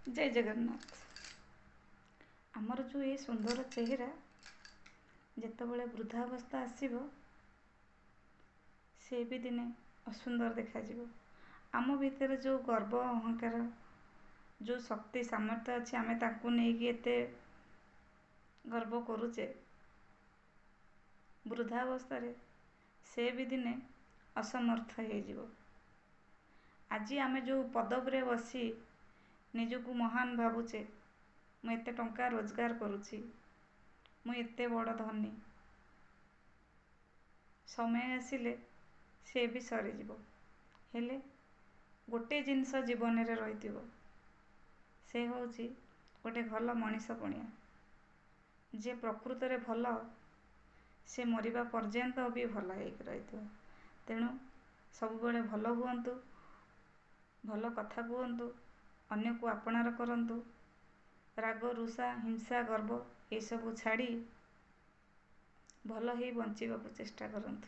जय जगन्नाथ। आमर जो ये सुंदर चेहरा जितेबाला वृद्धावस्था आसब से भी दिने असुंदर देखा आम भितर जो गर्व अहंकार जो शक्ति सामर्थ्य अच्छे आम ताकू नहीं एते गर्व करुचे वृद्धावस्था से भी दिने असमर्थ हो। आज आम जो पदवी बसी निजको महान भावुचे मु एते टंका रोजगार करुची मु एते बड़ धनी समय आसिले से भी सरीज हेले गोटे जिनस जीवन रे रही से हूँ गोटे भल मनीष पणिया जे प्रकृत रे भल से मरिबा पर्यंत भी भल रही। तेणु सब बेले भल हुअन्तु, भल कथा कहतु, अन्य को आपणार करंतु, राग रुषा हिंसा गर्व ये सब छाड़ी भल ही बंचिबा को चेष्टा करंतु।